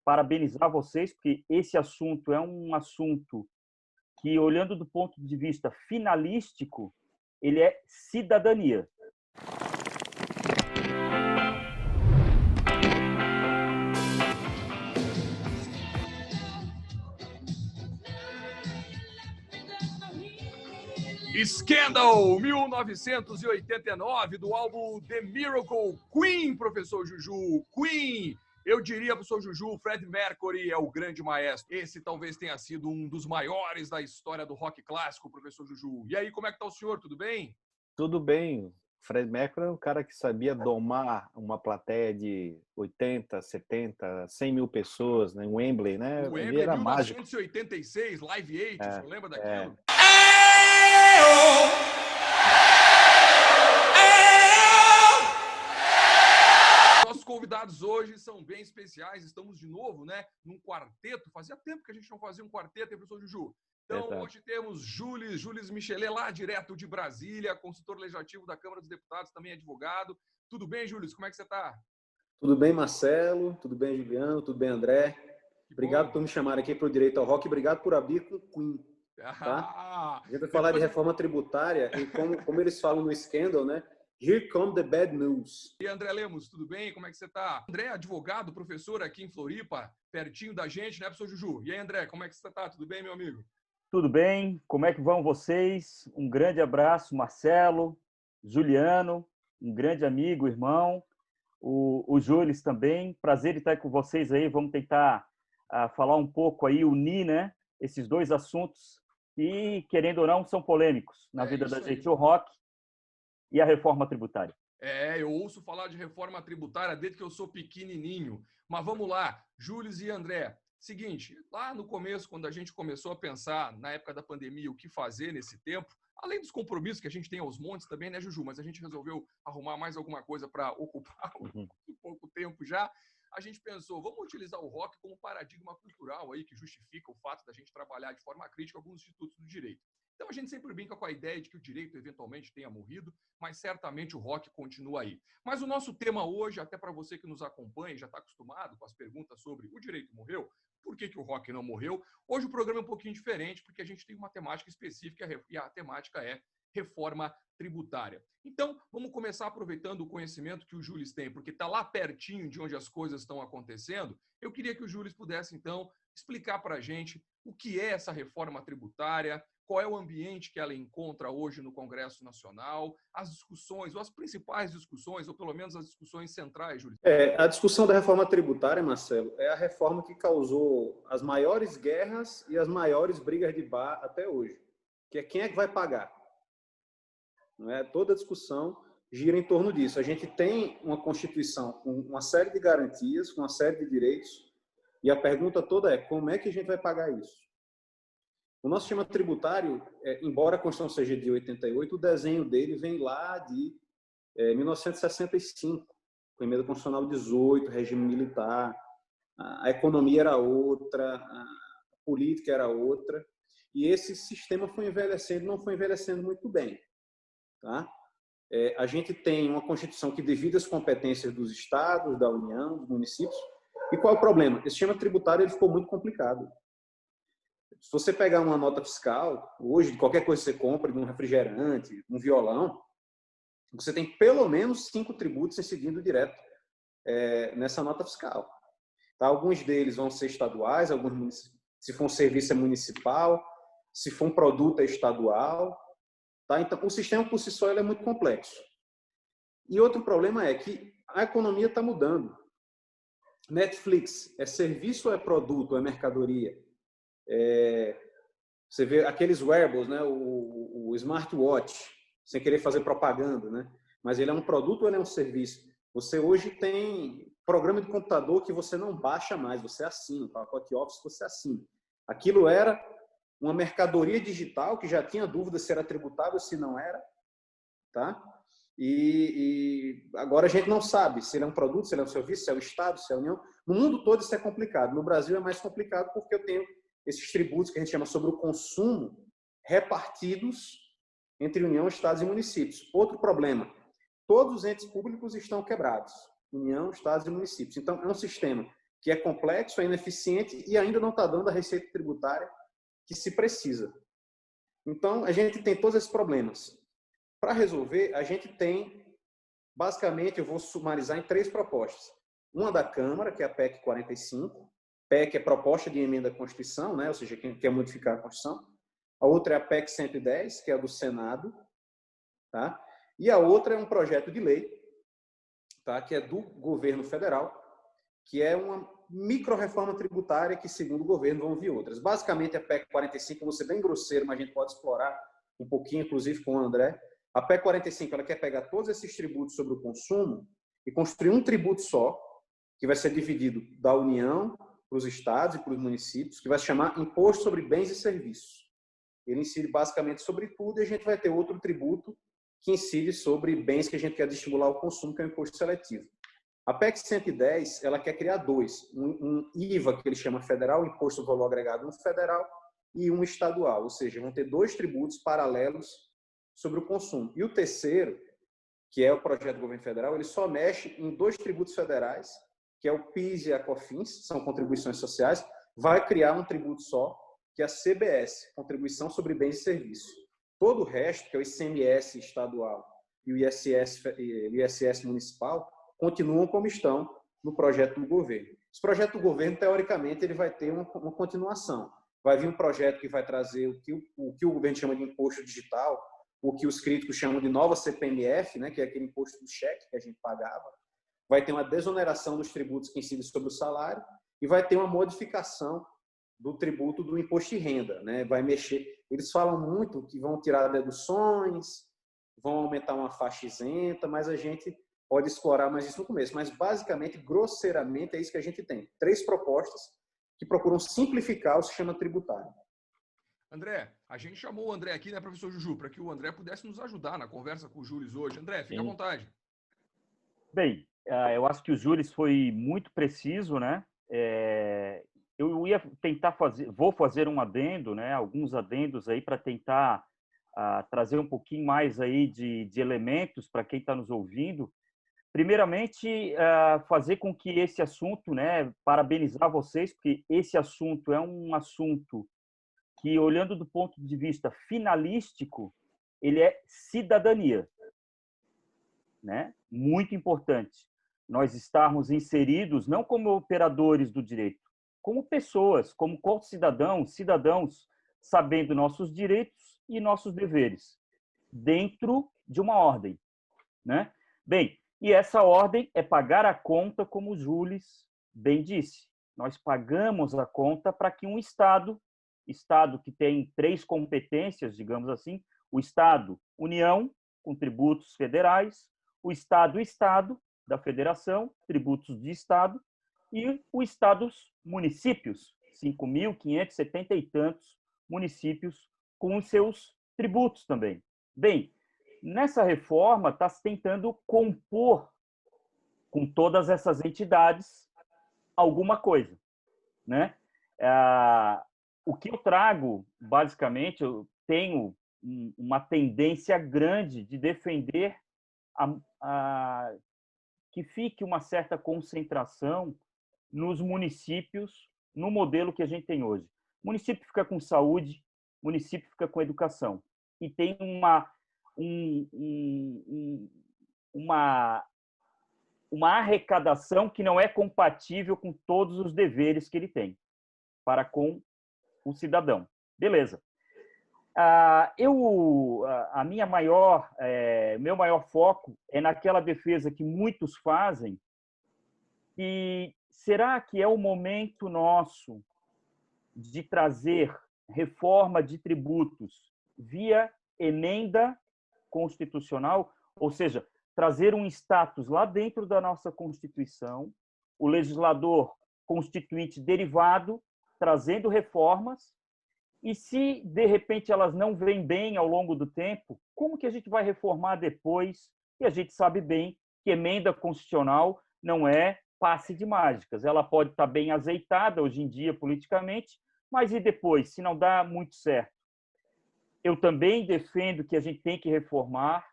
parabenizar vocês, porque esse assunto é um assunto que, olhando do ponto de vista finalístico, ele é cidadania. Scandal, 1989, do álbum The Miracle, Queen, professor Juju, Queen. Eu diria, professor Juju, Fred Mercury é o grande maestro. Esse talvez tenha sido um dos maiores da história do rock clássico, professor Juju. E aí, como é que tá o senhor? Tudo bem? Tudo bem. Fred Mercury é um cara que sabia domar uma plateia de 80, 70, 100 mil pessoas, né? Em Wembley, né? O Ele Wembley, era mágico. 1986, Live Aid, o senhor lembra daquilo? Nossos convidados hoje são bem especiais. Estamos de novo, né, num quarteto. Fazia tempo que a gente não fazia um quarteto, hein, professor Juju? Então, hoje temos Jules Michelet, lá direto de Brasília, consultor legislativo da Câmara dos Deputados, também advogado. Tudo bem, Jules? Como é que você está? Tudo bem, Marcelo? Tudo bem, Juliano? Tudo bem, André? Obrigado por me chamar aqui para o Direito ao Rock. Obrigado por abrir com Queen. Tá? A gente vai falar de reforma tributária e como eles falam no Scandal, né? Here come the bad news. E André Lemos, tudo bem? Como é que você está? André, advogado, professor aqui em Floripa, pertinho da gente, né, professor Juju? E aí, André, como é que você está? Tudo bem, meu amigo? Tudo bem? Como é que vão vocês? Um grande abraço, Marcelo, Juliano, um grande amigo, irmão, o Júlio também. Prazer em estar com vocês aí. Vamos tentar falar um pouco aí, unir, né, esses dois assuntos que, querendo ou não, são polêmicos na vida da gente, o rock e a reforma tributária. Eu ouço falar de reforma tributária desde que eu sou pequenininho. Mas vamos lá, Júlio e André. Seguinte, lá no começo, quando a gente começou a pensar, na época da pandemia, o que fazer nesse tempo, além dos compromissos que a gente tem aos montes também, né, Juju? Mas a gente resolveu arrumar mais alguma coisa para ocupar um pouco tempo já. A gente pensou, vamos utilizar o rock como paradigma cultural aí que justifica o fato da gente trabalhar de forma crítica alguns institutos do direito. Então a gente sempre brinca com a ideia de que o direito eventualmente tenha morrido, mas certamente o rock continua aí. Mas o nosso tema hoje, até para você que nos acompanha e já está acostumado com as perguntas sobre o direito morreu, por que o rock não morreu? Hoje o programa é um pouquinho diferente, porque a gente tem uma temática específica e a temática é reforma tributária. Então, vamos começar aproveitando o conhecimento que o Júlio tem, porque está lá pertinho de onde as coisas estão acontecendo. Eu queria que o Júlio pudesse, então, explicar para a gente o que é essa reforma tributária, qual é o ambiente que ela encontra hoje no Congresso Nacional, as discussões, ou as principais discussões, ou pelo menos as discussões centrais, Júlio. A discussão da reforma tributária, Marcelo, é a reforma que causou as maiores guerras e as maiores brigas de bar até hoje. Que é quem é que vai pagar? Não é? Toda a discussão gira em torno disso. A gente tem uma Constituição com uma série de garantias, com uma série de direitos, e a pergunta toda é como é que a gente vai pagar isso? O nosso sistema tributário, embora a Constituição seja de 88, o desenho dele vem lá de 1965, com a emenda constitucional 18, regime militar, a economia era outra, a política era outra, e esse sistema foi envelhecendo, não foi envelhecendo muito bem. Tá? A gente tem uma Constituição que divide as competências dos estados, da União, dos municípios. E qual é o problema? Esse sistema tributário ele ficou muito complicado. Se você pegar uma nota fiscal, hoje, de qualquer coisa que você compra, de um refrigerante, um violão, você tem pelo menos 5 tributos incidindo direto nessa nota fiscal. Tá? Alguns deles vão ser estaduais, alguns, se for um serviço é municipal, se for um produto é estadual. Tá? Então, o sistema por si só ele é muito complexo. E outro problema é que a economia está mudando. Netflix é serviço ou é produto, ou é mercadoria? Você vê aqueles wearables, né? o smartwatch, sem querer fazer propaganda, né? Mas ele é um produto ou ele é um serviço? Você hoje tem programa de computador que você não baixa mais, você assina, o pacote Office você assina. Aquilo era uma mercadoria digital que já tinha dúvida se era tributável, se não era, tá? E agora a gente não sabe se ele é um produto, se ele é um serviço, se é o Estado, se é a União. No mundo todo isso é complicado. No Brasil é mais complicado porque eu tenho esses tributos que a gente chama sobre o consumo repartidos entre União, Estados e municípios. Outro problema, todos os entes públicos estão quebrados. União, Estados e municípios. Então, é um sistema que é complexo, é ineficiente e ainda não está dando a receita tributária que se precisa. Então, a gente tem todos esses problemas. Para resolver, a gente tem, basicamente, eu vou sumarizar em 3 propostas. Uma da Câmara, que é a PEC 45. PEC é proposta de emenda à Constituição, né? Ou seja, quem quer modificar a Constituição. A outra é a PEC 110, que é a do Senado. Tá? E a outra é um projeto de lei, tá? Que é do governo federal, que é uma micro-reforma tributária que, segundo o governo, vão vir outras. Basicamente, a PEC 45, vou ser bem grosseiro, mas a gente pode explorar um pouquinho, inclusive com o André. A PEC 45, ela quer pegar todos esses tributos sobre o consumo e construir um tributo só, que vai ser dividido da União para os estados e para os municípios, que vai se chamar Imposto sobre Bens e Serviços. Ele incide basicamente sobre tudo e a gente vai ter outro tributo que incide sobre bens que a gente quer estimular o consumo, que é o imposto seletivo. A PEC 110, ela quer criar 2. Um IVA, que ele chama federal, Imposto do Valor Agregado, um federal, e um estadual. Ou seja, vão ter 2 tributos paralelos sobre o consumo. E o terceiro, que é o projeto do governo federal, ele só mexe em 2 tributos federais, que é o PIS e a COFINS, são contribuições sociais, vai criar um tributo só, que é a CBS, Contribuição sobre Bens e Serviços. Todo o resto, que é o ICMS estadual e o ISS municipal, continuam como estão no projeto do governo. Esse projeto do governo, teoricamente, ele vai ter uma continuação. Vai vir um projeto que vai trazer o que o governo chama de imposto digital, o que os críticos chamam de nova CPMF, né, que é aquele imposto do cheque que a gente pagava. Vai ter uma desoneração dos tributos que incidem sobre o salário e vai ter uma modificação do tributo do imposto de renda, né? Vai mexer. Eles falam muito que vão tirar deduções, vão aumentar uma faixa isenta, mas a gente pode explorar mais isso no começo. Mas, basicamente, grosseiramente, é isso que a gente tem. 3 propostas que procuram simplificar o sistema tributário. André, a gente chamou o André aqui, né, professor Juju, para que o André pudesse nos ajudar na conversa com o Júlio hoje. André, fica à vontade. Bem, eu acho que o Júlio foi muito preciso, né? Eu ia tentar vou fazer um adendo, né? Alguns adendos aí para tentar trazer um pouquinho mais aí de elementos para quem está nos ouvindo. Primeiramente, fazer com que esse assunto, né? Parabenizar vocês, porque esse assunto é um assunto que, olhando do ponto de vista finalístico, ele é cidadania, né? Muito importante nós estarmos inseridos não como operadores do direito, como pessoas, como cidadãos, sabendo nossos direitos e nossos deveres, dentro de uma ordem, né? Bem, e essa ordem é pagar a conta, como o Júlio bem disse. Nós pagamos a conta para que um Estado que tem 3 competências, digamos assim, o Estado, União, com tributos federais, o Estado da Federação, tributos de Estado, e o Estados municípios, 5.570 e tantos municípios com os seus tributos também. Bem, nessa reforma está se tentando compor com todas essas entidades alguma coisa, né? O que eu trago, basicamente, eu tenho uma tendência grande de defender que fique uma certa concentração nos municípios, no modelo que a gente tem hoje. O município fica com saúde, o município fica com educação. E tem uma arrecadação que não é compatível com todos os deveres que ele tem para com o cidadão. Beleza. Meu maior foco é naquela defesa que muitos fazem. E será que é o momento nosso de trazer reforma de tributos via emenda constitucional, ou seja, trazer um status lá dentro da nossa Constituição, o legislador constituinte derivado, trazendo reformas, e se, de repente, elas não vêm bem ao longo do tempo, como que a gente vai reformar depois? E a gente sabe bem que emenda constitucional não é passe de mágicas. Ela pode estar bem azeitada hoje em dia politicamente, mas e depois, se não dá muito certo? Eu também defendo que a gente tem que reformar,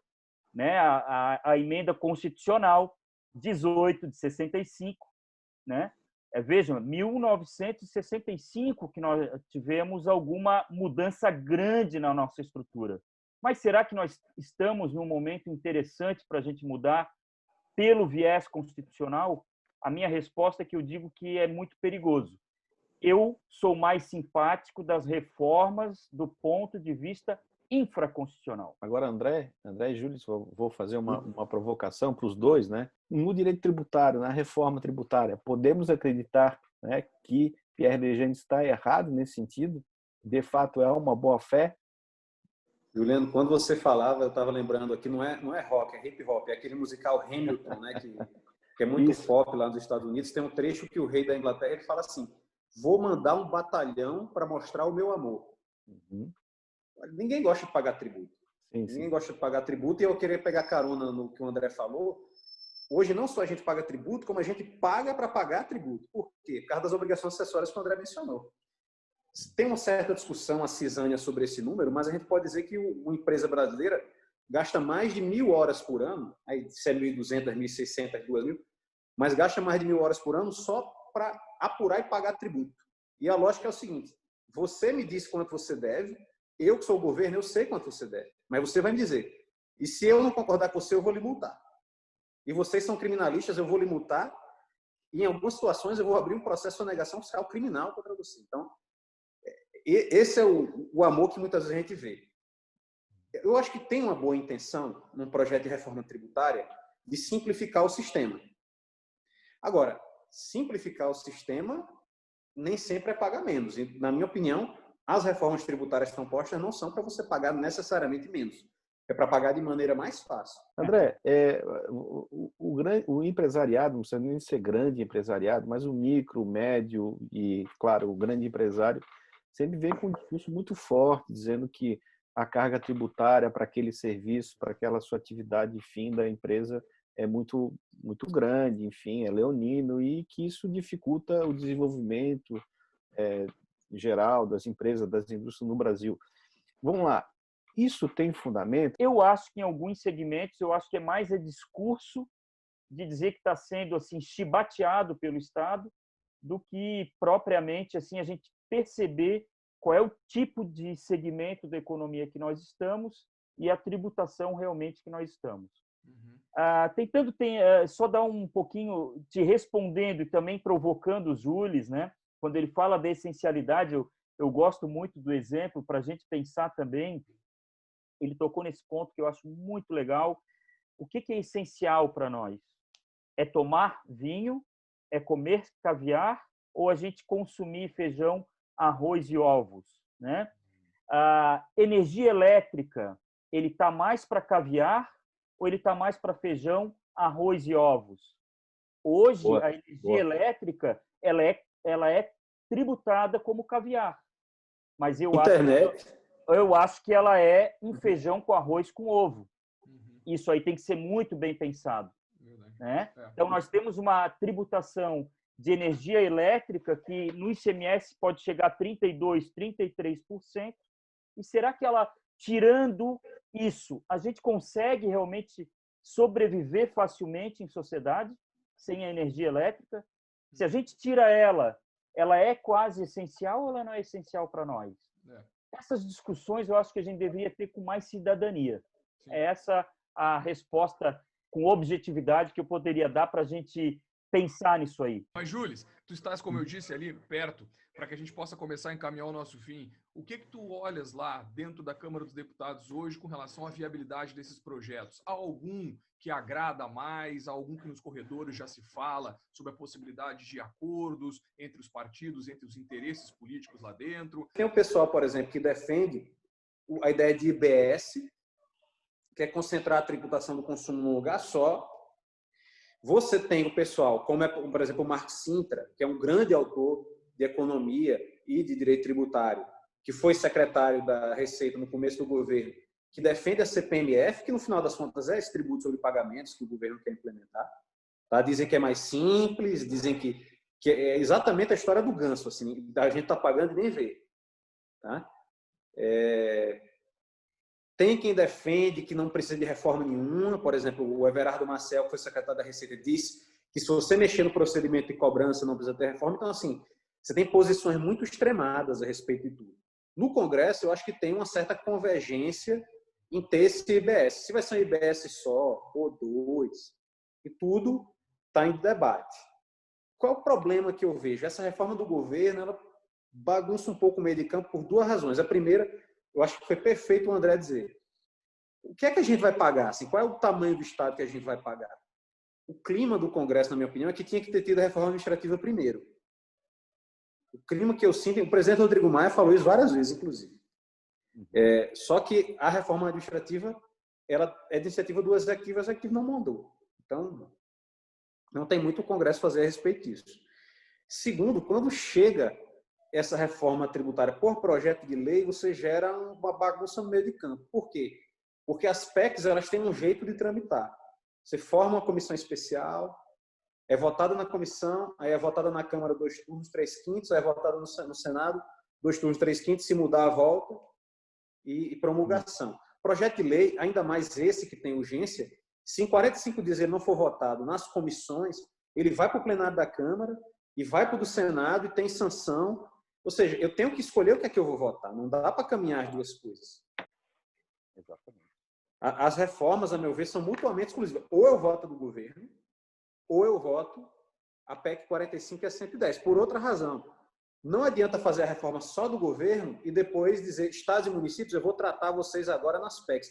né, a emenda constitucional 18 de 65, né, Vejam, 1965 que nós tivemos alguma mudança grande na nossa estrutura. Mas será que nós estamos num momento interessante para a gente mudar pelo viés constitucional? A minha resposta é que eu digo que é muito perigoso. Eu sou mais simpático das reformas do ponto de vista infraconstitucional. Agora, André e Júlio, vou fazer uma provocação para os dois, né? No direito tributário, na reforma tributária, podemos acreditar, né, que Pierre Legendre está errado nesse sentido? De fato, é uma boa-fé? Juliano, quando você falava, eu estava lembrando aqui, não é rock, é hip hop, é aquele musical Hamilton, né, que é muito pop lá nos Estados Unidos. Tem um trecho que o rei da Inglaterra ele fala assim: vou mandar um batalhão para mostrar o meu amor. Uhum. Ninguém gosta de pagar tributo. Sim. Ninguém gosta de pagar tributo. E eu queria pegar carona no que o André falou. Hoje não só a gente paga tributo, como a gente paga para pagar tributo. Por quê? Por causa das obrigações acessórias que o André mencionou. Tem uma certa discussão, a cisânia, sobre esse número, mas a gente pode dizer que uma empresa brasileira gasta mais de 1.000 horas por ano, aí se é 1.200, 1.600, 2.000, mas gasta mais de 1.000 horas por ano só para apurar e pagar tributo. E a lógica é o seguinte: você me diz quanto você deve, eu que sou o governo, eu sei quanto você deve, mas você vai me dizer. E se eu não concordar com você, eu vou lhe multar. E vocês são criminalistas, eu vou lhe multar, e em algumas situações eu vou abrir um processo de sonegação fiscal criminal contra você. Então, esse é o amor que muitas vezes a gente vê. Eu acho que tem uma boa intenção num projeto de reforma tributária de simplificar o sistema. Agora, simplificar o sistema nem sempre é pagar menos. E, na minha opinião, as reformas tributárias que estão postas não são para você pagar necessariamente menos. É para pagar de maneira mais fácil. André, o empresariado, não precisa nem ser grande empresariado, mas o micro, o médio e, claro, o grande empresário sempre vem com um discurso muito forte, dizendo que a carga tributária para aquele serviço, para aquela sua atividade fim da empresa é muito, muito grande, enfim, é leonino, e que isso dificulta o desenvolvimento geral das empresas, das indústrias no Brasil. Vamos lá, isso tem fundamento? Eu acho que em alguns segmentos, eu acho que é mais discurso de dizer que está sendo assim chibateado pelo Estado do que propriamente assim a gente perceber qual é o tipo de segmento da economia que nós estamos e a tributação realmente que nós estamos. Uhum. Tentando só dar um pouquinho, te respondendo e também provocando o Júlio, né? Quando ele fala da essencialidade, eu gosto muito do exemplo para a gente pensar também. Ele tocou nesse ponto que eu acho muito legal. O que é essencial para nós? É tomar vinho? É comer caviar? Ou a gente consumir feijão, arroz e ovos, né? A energia elétrica, ele está mais para caviar ou ele está mais para feijão, arroz e ovos? Hoje, a energia elétrica ela é tributada como caviar, mas eu acho que ela é um feijão com arroz com ovo. Isso aí tem que ser muito bem pensado, né? Então, nós temos uma tributação de energia elétrica que no ICMS pode chegar a 32%, 33%. E será que ela, tirando isso, a gente consegue realmente sobreviver facilmente em sociedade sem a energia elétrica? Se a gente tira ela é quase essencial ou ela não é essencial para nós? Essas discussões eu acho que a gente deveria ter com mais cidadania. Sim. É essa a resposta com objetividade que eu poderia dar para a gente pensar nisso aí. Mas, Júlio, tu estás, como eu disse, ali perto, para que a gente possa começar a encaminhar o nosso fim. O que tu olhas lá dentro da Câmara dos Deputados hoje com relação à viabilidade desses projetos? Há algum que agrada mais? Há algum que nos corredores já se fala sobre a possibilidade de acordos entre os partidos, entre os interesses políticos lá dentro? Tem um pessoal, por exemplo, que defende a ideia de IBS, que é concentrar a tributação do consumo num lugar só. Você tem o pessoal, como por exemplo, o Mark Sintra, que é um grande autor de economia e de direito tributário, que foi secretário da Receita no começo do governo, que defende a CPMF, que no final das contas é esse tributo sobre pagamentos que o governo quer implementar. Tá? Dizem que é mais simples, dizem que é exatamente a história do ganso, assim, a gente está pagando e nem vê. Tá? Tem quem defende que não precisa de reforma nenhuma. Por exemplo, o Everardo Marcel, que foi secretário da Receita, disse que se você mexer no procedimento de cobrança não precisa ter reforma. Então, assim, você tem posições muito extremadas a respeito de tudo. No Congresso, eu acho que tem uma certa convergência em ter esse IBS. Se vai ser um IBS só, ou dois, e tudo está em debate. Qual é o problema que eu vejo? Essa reforma do governo, ela bagunça um pouco o meio de campo por duas razões. A primeira, eu acho que foi perfeito o André dizer. O que é que a gente vai pagar? Assim, qual é o tamanho do Estado que a gente vai pagar? O clima do Congresso, na minha opinião, é que tinha que ter tido a reforma administrativa primeiro. O clima que eu sinto, o presidente Rodrigo Maia falou isso várias vezes, inclusive. Só que a reforma administrativa, ela é de iniciativa do Executivo, o Executivo não mandou. Então, não tem muito o Congresso fazer a respeito disso. Segundo, quando chega essa reforma tributária por projeto de lei, você gera uma bagunça no meio de campo. Por quê? Porque as PECs, elas têm um jeito de tramitar. Você forma uma comissão especial, é votada na comissão, aí é votada na Câmara 2 turnos, 3/5, aí é votada no Senado 2 turnos, 3/5, se mudar a volta e promulgação. Projeto de lei, ainda mais esse que tem urgência, se em 45 dias ele não for votado nas comissões, ele vai para o plenário da Câmara e vai para o do Senado e tem sanção. Ou seja, eu tenho que escolher o que é que eu vou votar. Não dá para caminhar as duas coisas. Exatamente. As reformas, a meu ver, são mutuamente exclusivas. Ou eu voto do governo, ou eu voto a PEC 45 e a 110. Por outra razão. Não adianta fazer a reforma só do governo e depois dizer, estados e municípios, eu vou tratar vocês agora nas PECs.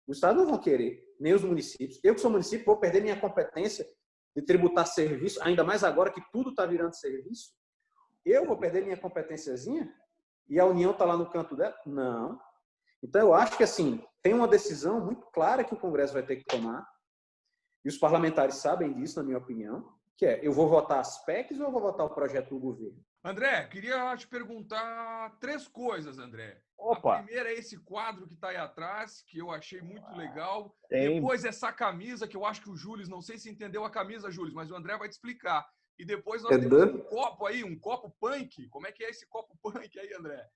Os estados não vão querer, nem os municípios. Eu que sou município vou perder minha competência de tributar serviço, ainda mais agora que tudo está virando serviço. Eu vou perder minha competênciazinha e a União está lá no canto dela? Não. Então, eu acho que, assim, tem uma decisão muito clara que o Congresso vai ter que tomar, e os parlamentares sabem disso, na minha opinião, que é, eu vou votar as PECs ou eu vou votar o projeto do governo? André, queria te perguntar 3 coisas, André. Opa. A primeira é esse quadro que está aí atrás, que eu achei muito legal. Tem. Depois essa camisa, que eu acho que o Júlio, não sei se entendeu a camisa, Júlio, mas o André vai te explicar. E depois nós temos um copo aí, um copo punk. Como é que é esse copo punk aí, André?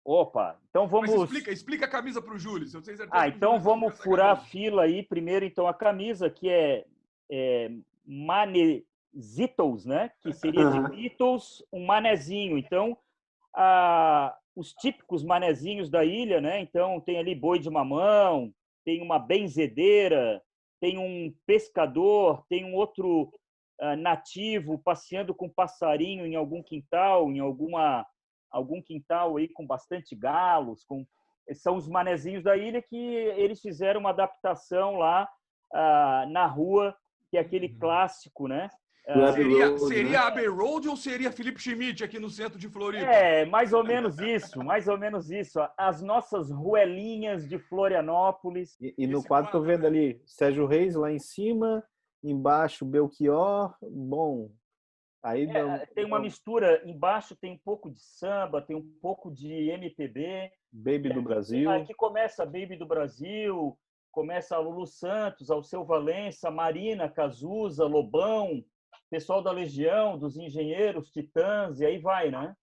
Opa, então vamos... Mas explica a camisa para o Júlio, se eu tenho certeza que o então Júlio vamos essa furar a camisa. fila aí. Primeiro, então, a camisa, que é Manezitos, né? Que seria de Beatles, um manezinho. Então, os típicos manezinhos da ilha, né? Então, tem ali boi de mamão, tem uma benzedeira, tem um pescador, tem um outro nativo passeando com passarinho em algum quintal, em algum quintal aí com bastante galos, são os manezinhos da ilha que eles fizeram uma adaptação lá na rua, que é aquele clássico, né? Seria Abbey Road ou seria Felipe Schmidt aqui no centro de Floripa? Mais ou menos isso, mais ou menos isso. As nossas ruelinhas de Florianópolis. E no quadro estou vendo ali Sérgio Reis lá em cima, embaixo Belchior, bom... Aí tem uma mistura, embaixo tem um pouco de samba, tem um pouco de MPB. Baby do Brasil. Aqui começa Baby do Brasil, começa a Lulu Santos, Alceu Valença, Marina, Cazuza, Lobão, pessoal da Legião, dos Engenheiros, Titãs, e aí vai, né?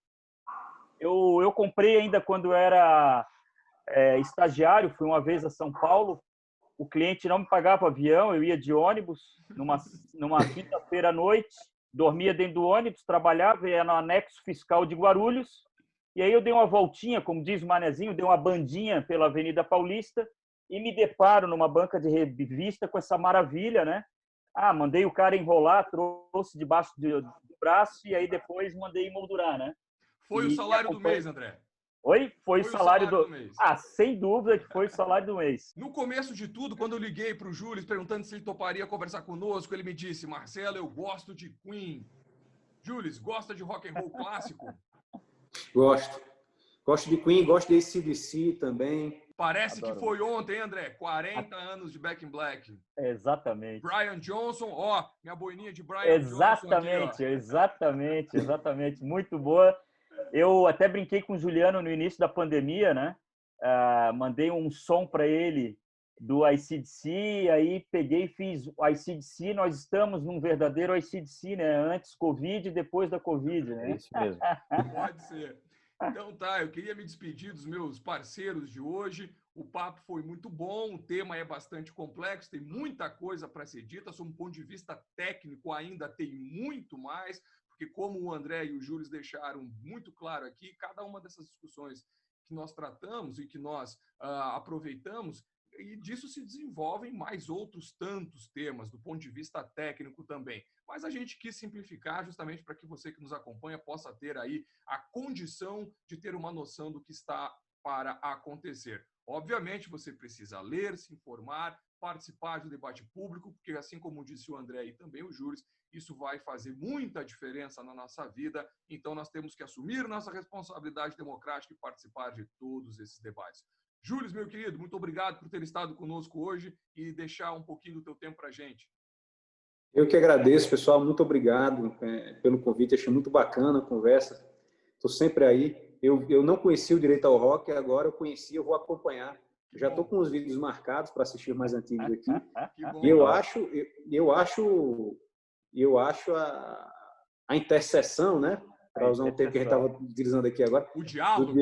Eu comprei ainda quando era estagiário, fui uma vez a São Paulo, o cliente não me pagava avião, eu ia de ônibus numa quinta-feira à noite, dormia dentro do ônibus, trabalhava, ia no anexo fiscal de Guarulhos, e aí eu dei uma voltinha, como diz o Manezinho, dei uma bandinha pela Avenida Paulista e me deparo numa banca de revista com essa maravilha, né? Mandei o cara enrolar, trouxe debaixo do braço e aí depois mandei emoldurar, né? Foi o salário do mês, André? Oi? Foi o salário do mês. Sem dúvida que foi o salário do mês. No começo de tudo, quando eu liguei para o Júlio perguntando se ele toparia conversar conosco, ele me disse, Marcelo, eu gosto de Queen. Júlio, gosta de rock and roll clássico? Gosto. Gosto de Queen, gosto de AC/DC também. Parece que foi ontem, André. 40 anos de Back in Black. Exatamente. Brian Johnson, minha boininha de Brian exatamente, Johnson. Exatamente. Muito boa. Eu até brinquei com o Juliano no início da pandemia, né? Mandei um som para ele do AC/DC, aí peguei e fiz o AC/DC. Nós estamos num verdadeiro AC/DC, né? Antes Covid e depois da Covid, né? É isso mesmo. Pode ser. Então tá, eu queria me despedir dos meus parceiros de hoje. O papo foi muito bom, o tema é bastante complexo, tem muita coisa para ser dita, sob um ponto de vista técnico ainda tem muito mais, porque como o André e o Júlio deixaram muito claro aqui, cada uma dessas discussões que nós tratamos e que nós aproveitamos, e disso se desenvolvem mais outros tantos temas, do ponto de vista técnico também. Mas a gente quis simplificar justamente para que você que nos acompanha possa ter aí a condição de ter uma noção do que está para acontecer. Obviamente, você precisa ler, se informar, participar do debate público, porque assim como disse o André e também o Júlio, isso vai fazer muita diferença na nossa vida, então nós temos que assumir nossa responsabilidade democrática e participar de todos esses debates. Júlio, meu querido, muito obrigado por ter estado conosco hoje e deixar um pouquinho do teu tempo para a gente. Eu que agradeço, pessoal. Muito obrigado pelo convite. Achei muito bacana a conversa. Estou sempre aí. Eu não conhecia o Direito ao Rock, agora eu conheci, eu vou acompanhar. Já estou com os vídeos marcados para assistir mais antigos aqui. E eu acho a interseção, né? Para usar um termo que a gente estava utilizando aqui agora. O diálogo.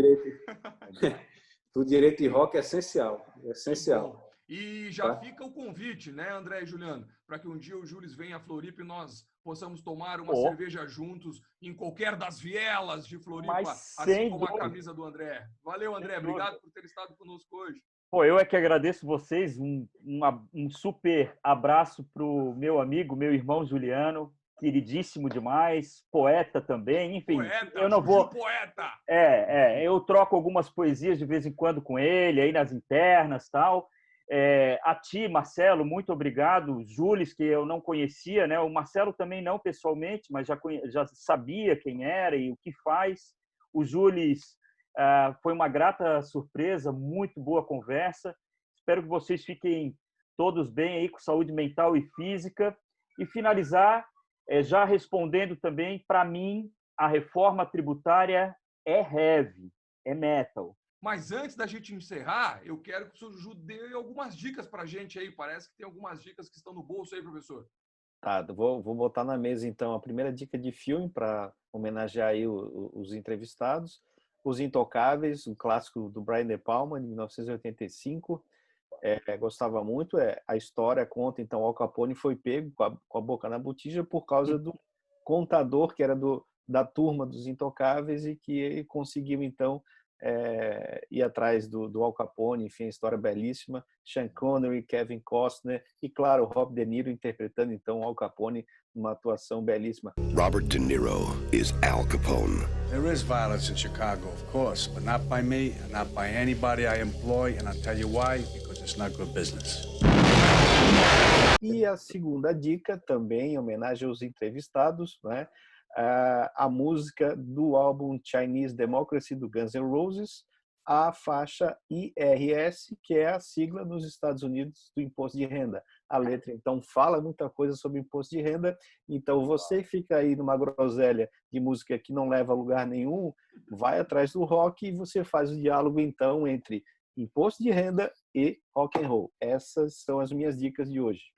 Do direito de rock é essencial. É essencial. E já fica o convite, né, André e Juliano, para que um dia o Júlio venha a Floripa e nós possamos tomar uma cerveja juntos em qualquer das vielas de Floripa, assim como a camisa do André. Valeu, André. Obrigado por ter estado conosco hoje. Pô, eu é que agradeço vocês. Um super abraço para o meu amigo, meu irmão Juliano, queridíssimo demais, poeta também, enfim. Poeta, eu não vou. Poeta. Eu troco algumas poesias de vez em quando com ele, aí nas internas, tal. A ti, Marcelo, muito obrigado. Júlio, que eu não conhecia, né? O Marcelo também não pessoalmente, mas já sabia quem era e o que faz. O Júlio foi uma grata surpresa, muito boa conversa. Espero que vocês fiquem todos bem aí, com saúde mental e física. E finalizar, já respondendo também, para mim, a reforma tributária é heavy, é metal. Mas antes da gente encerrar, eu quero que o senhor Ju dê algumas dicas para a gente aí. Parece que tem algumas dicas que estão no bolso aí, professor. Tá, vou botar na mesa, então, a primeira dica de filme para homenagear aí os entrevistados. Os Intocáveis, um clássico do Brian De Palma, de 1985. Gostava muito. A história conta, então, Al Capone foi pego com a boca na botija por causa do contador, que era da turma dos Intocáveis, e que ele conseguiu, então, ir atrás do Al Capone. Enfim, história belíssima. Sean Connery, Kevin Costner e, claro, Robert De Niro interpretando, então, Al Capone, uma atuação belíssima. Robert De Niro is Al Capone. There is violence in Chicago, of course, but not by me and not by anybody I employ, and I'll tell you why, because it's not good business. E a segunda dica, também em homenagem aos entrevistados, né? A música do álbum Chinese Democracy do Guns N' Roses, a faixa IRS, que é a sigla nos Estados Unidos do imposto de renda. A letra, então, fala muita coisa sobre imposto de renda. Então, você fica aí numa groselha de música que não leva a lugar nenhum, vai atrás do rock e você faz o diálogo, então, entre imposto de renda e rock and roll. Essas são as minhas dicas de hoje.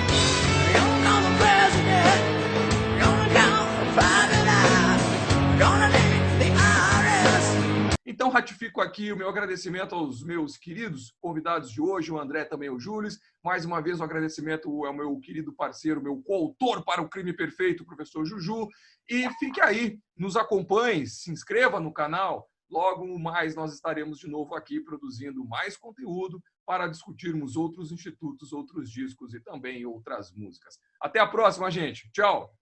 Então, ratifico aqui o meu agradecimento aos meus queridos convidados de hoje, o André, também o Júlio. Mais uma vez, um agradecimento ao meu querido parceiro, meu coautor para o Crime Perfeito, o professor Juju. E fique aí, nos acompanhe, se inscreva no canal. Logo mais nós estaremos de novo aqui produzindo mais conteúdo para discutirmos outros institutos, outros discos e também outras músicas. Até a próxima, gente. Tchau!